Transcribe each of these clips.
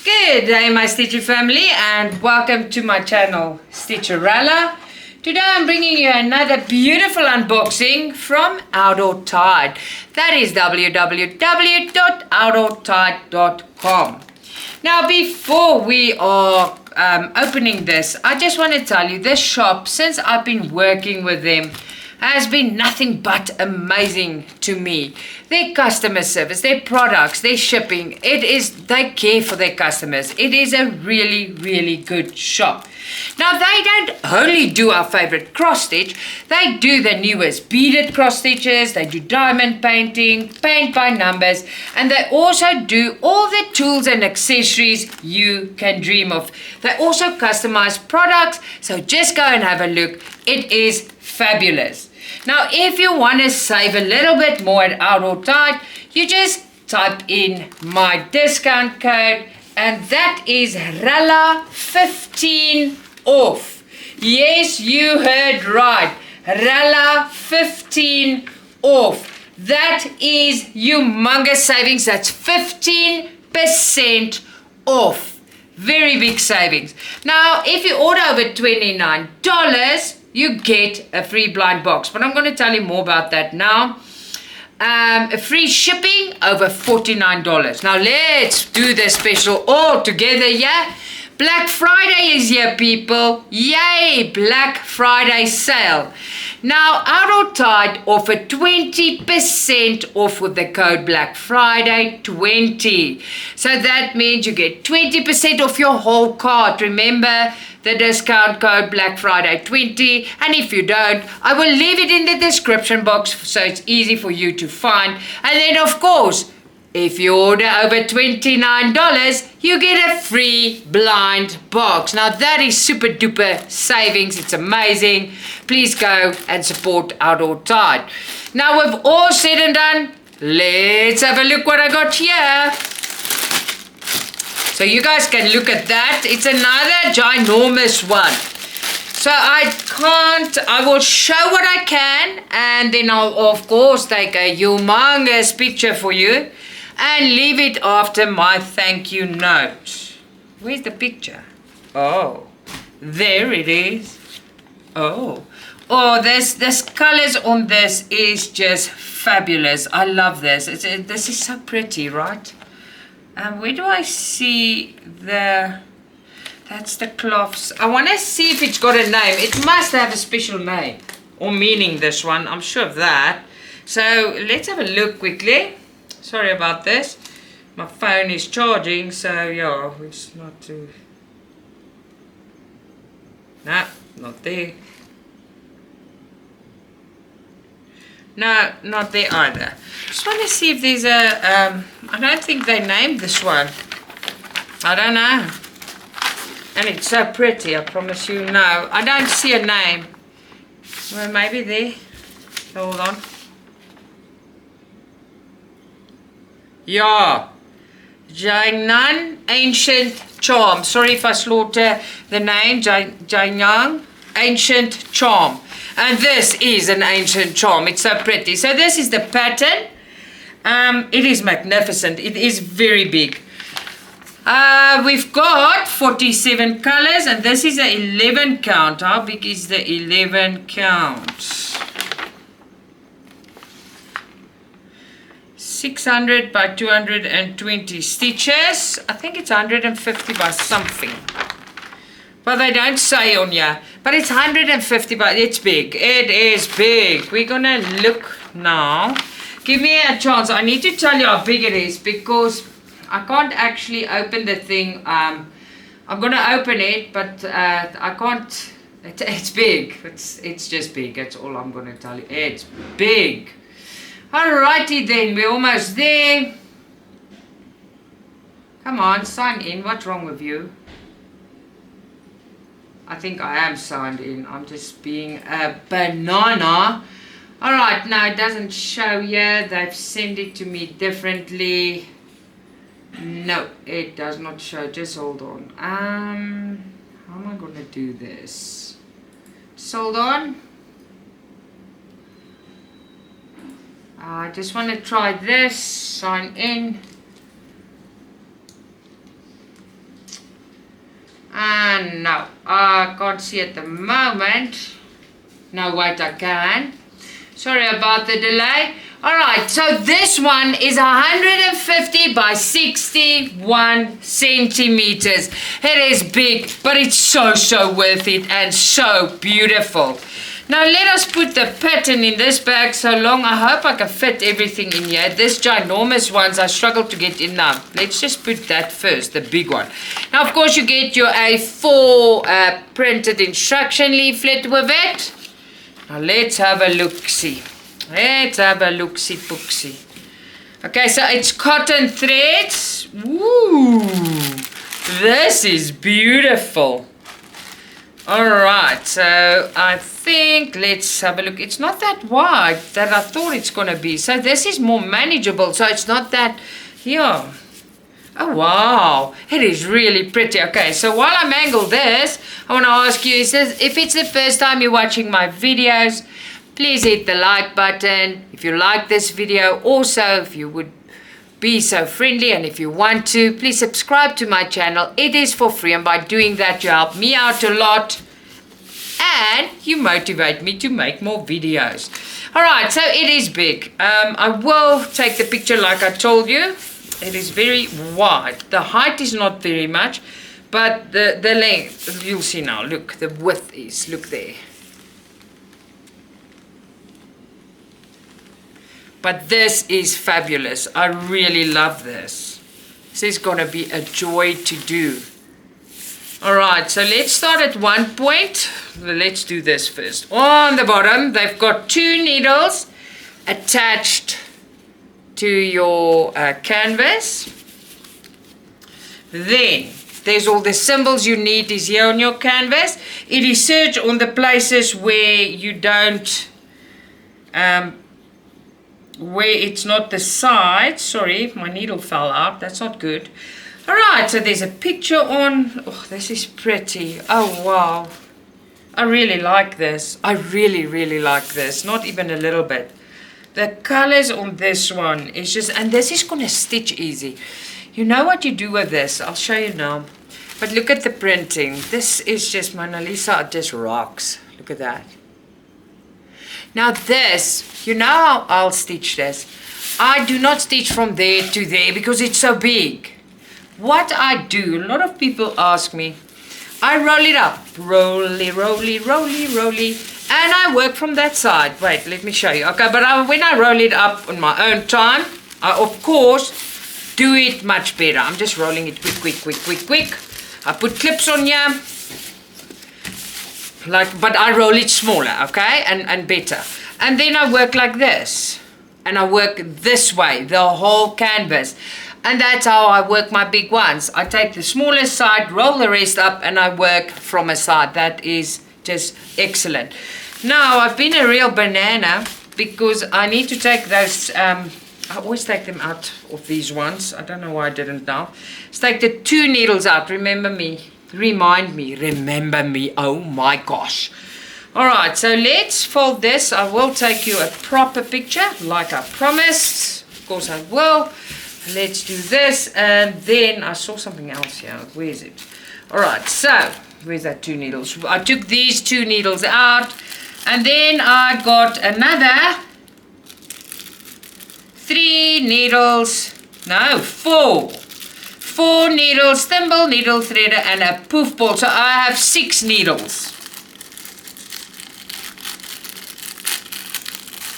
Good day my Stitchy family and welcome to my channel Stitcha-Rella. Today I'm bringing you another beautiful unboxing from Outdoortide. That is www.outdoortide.com. Now before we are opening this, I just want to tell you this shop, since I've been working with them, has been nothing but amazing to me. Their customer service, their products, their shipping, they care for their customers. It is a really, really good shop. Now they don't only do our favorite cross stitch, they do the newest beaded cross stitches, they do diamond painting, paint by numbers, and they also do all the tools and accessories you can dream of. They also customize products, so just go and have a look. It is fabulous. Now, if you want to save a little bit more at Outdoortide, you just type in my discount code, and that is Rella15 off. Yes, you heard right. Rella15 off. That is humongous savings. That's 15% off. Very big savings. Now, if you order over $29, you get a free blind box, but I'm going to tell you more about that now. Free shipping over $49. Now let's do the special all together, yeah? Black Friday is here, people. Yay, Black Friday sale. Now, Outdoortide offer 20% off with the code Black Friday 20. So that means you get 20% off your whole cart. Remember the discount code Black Friday 20. And if you don't, I will leave it in the description box so it's easy for you to find. And then, of course, if you order over $29, you get a free blind box. Now that is super duper savings. It's amazing. Please go and support Outdoortide. Now we've all said and done, let's have a look what I got here. So you guys can look at that. It's another ginormous one. So I will show what I can, and then I'll of course take a humongous picture for you and leave it after my thank you note. Where's the picture? Oh, there it is. Oh, this colors on this is just fabulous. I love this. This is so pretty, right? Where do I see that's the cloths. I want to see if it's got a name. It must have a special name or meaning, this one. I'm sure of that. So let's have a look quickly. Sorry about this. My phone is charging, so yeah, it's not too... No, not there. No, not there either. Just want to see if there's a... I don't think they named this one. I don't know. And it's so pretty, I promise you. No, I don't see a name. Well, maybe there. Hold on. Yeah. Jainan Ancient Charm. Sorry if I slaughter the name. Jainan Ancient Charm. And this is an ancient charm. It's so pretty. So this is the pattern. It is magnificent. It is very big. We've got 47 colors, and this is an 11 count. How big is the 11 count? 600 by 220 stitches. I think it's 150 by something. But they don't say on here. But it's 150 by... It's big. It is big. We're going to look now. Give me a chance. I need to tell you how big it is, because I can't actually open the thing. I'm going to open it, but I can't... It's big. It's just big. That's all I'm going to tell you. It's big. Alrighty then. We're almost there. Come on, sign in. What's wrong with you? I think I am signed in. I'm just being a banana. Alright, now it doesn't show here. They've sent it to me differently. No, it does not show. Just hold on. How am I going to do this? Just hold on. I just want to try this. Sign in. No, I can't see at the moment. No, wait, I can. Sorry about the delay. Alright, so this one is 150 by 61 centimeters. It is big, but it's so worth it and so beautiful. Now let us put the pattern in this bag so long. I hope I can fit everything in here. This ginormous ones I struggle to get in now. Let's just put that first, the big one. Now of course you get your A4 printed instruction leaflet with it. Now let's have a look-see. Let's have a look-see-pooksy. Okay, so it's cotton threads. Ooh, this is beautiful. Alright, so I think, let's have a look. It's not that wide that I thought it's going to be. So this is more manageable, so it's not that, yeah. Oh wow, it is really pretty. Okay, so while I mangle this, I want to ask you, if it's the first time you're watching my videos, please hit the like button. If you like this video, also if you would be so friendly and if you want to, please subscribe to my channel. It is for free, and by doing that you help me out a lot and you motivate me to make more videos. Alright, so it is big. I will take the picture like I told you. It is very wide. The height is not very much, but the length, you'll see now. Look, the width is, look there. But this is fabulous. I really love this. This is going to be a joy to do. Alright, so let's start at one point. Let's do this first. On the bottom, they've got 2 needles attached to your canvas. Then, there's all the symbols you need is here on your canvas. It is search on the places where you don't... where it's not the side. Sorry, my needle fell out. That's not good. Alright, so there's a picture on. Oh, this is pretty. Oh, wow. I really like this. I really like this. Not even a little bit. The colors on this one is just... And this is going to stitch easy. You know what you do with this? I'll show you now. But look at the printing. This is just... Mona Lisa just rocks. Look at that. Now this, you know how I'll stitch this. I do not stitch from there to there because it's so big. What I do, a lot of people ask me, I roll it up. Rolly, and I work from that side. Wait, let me show you. Okay, but when I roll it up on my own time, I of course do it much better. I'm just rolling it quick. I put clips on here. But I roll it smaller, okay, and better. And then I work like this. And I work this way, the whole canvas. And that's how I work my big ones. I take the smallest side, roll the rest up, and I work from a side. That is just excellent. Now, I've been a real banana because I need to take those... I always take them out of these ones. I don't know why I didn't now. Let's take the 2 needles out, remember me. Remember me, oh my gosh. Alright, so let's fold this. I will take you a proper picture like I promised. Of course I will. Let's do this, and then I saw something else here. Where is it? Alright, so where's that 2 needles? I took these 2 needles out, and then I got another 3 needles. No, 4. 4 needles, thimble, needle threader, and a poof ball. So I have 6 needles.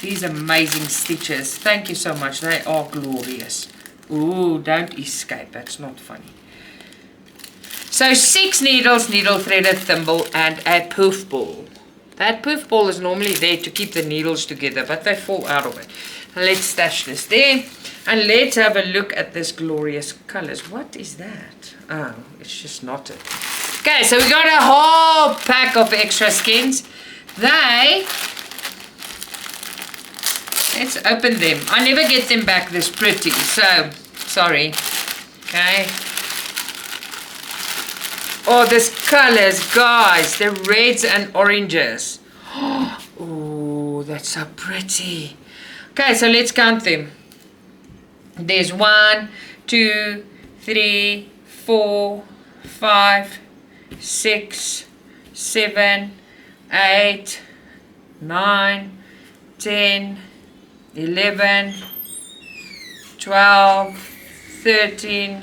These amazing stitches. Thank you so much. They are glorious. Ooh, don't escape. That's not funny. So 6 needles, needle threader, thimble, and a poof ball. That poof ball is normally there to keep the needles together, but they fall out of it. Let's stash this there. And let's have a look at this glorious colors. What is that? Oh, it's just knotted. Okay, so we got a whole pack of extra skins. Let's open them. I never get them back this pretty, so sorry. Okay. Oh, this colors, guys. The reds and oranges. Oh, that's so pretty. Okay, so let's count them. There's 1, 2, 3, 4, 5, 6, 7, 8, 9, 10, 11, 12, 13,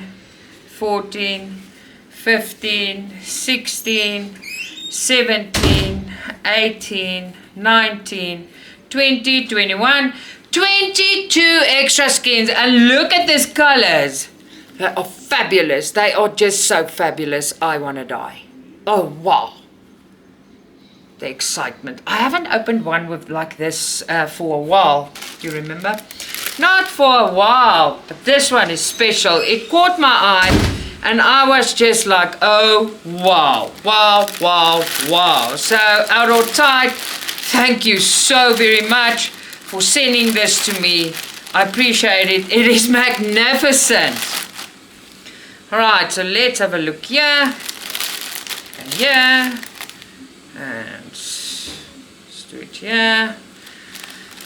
14, 15, 16, 17, 18, 19, 20, 21, 22 extra skins. And look at these colors. They are fabulous. They are just so fabulous. I want to die. Oh, wow. The excitement. I haven't opened one with like this for a while. Do you remember? Not for a while. But this one is special. It caught my eye. And I was just like, oh, wow. Wow, wow, wow. So, Outdoortide, thank you so very much for sending this to me. I appreciate it. It is magnificent. Alright, so let's have a look here. And here. And let's do it here.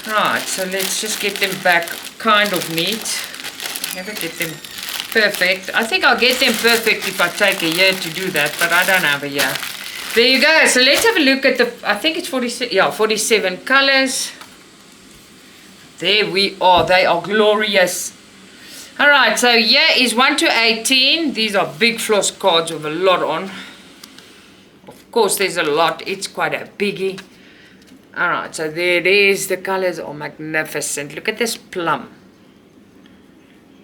Right, so let's just get them back kind of neat. Never get them perfect. I think I'll get them perfect if I take a year to do that, but I don't have a year. There you go. So let's have a look at the, I think it's 46, yeah, 47 colors. There we are. They are glorious. Alright, so here is 1 to 18. These are big floss cards with a lot on. Of course, there's a lot. It's quite a biggie. Alright, so there it is. The colors are magnificent. Look at this plum.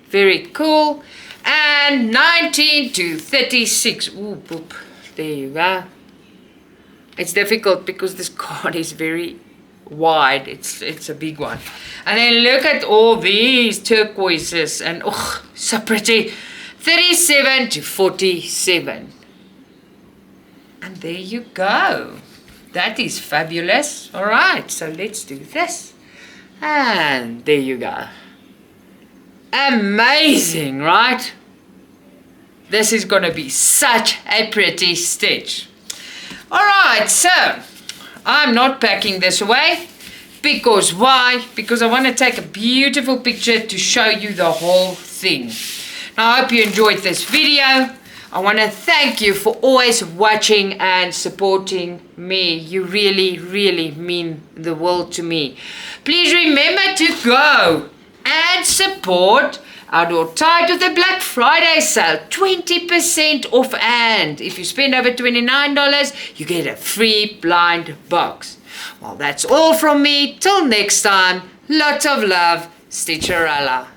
Very cool. And 19 to 36. Ooh, boop. There you go. It's difficult because this card is very wide. It's a big one. And then look at all these turquoises. And oh, so pretty. 37 to 47. And there you go. That is fabulous. Alright, so let's do this. And there you go. Amazing, right? This is going to be such a pretty stitch. Alright, so I'm not packing this away. Because why? Because I want to take a beautiful picture to show you the whole thing. Now, I hope you enjoyed this video. I want to thank you for always watching and supporting me. You really, really mean the world to me. Please remember to go and support Outdoortide with the Black Friday sale. 20% off, and if you spend over $29, you get a free blind box. Well, that's all from me. Till next time, lots of love, Stitcha-Rella.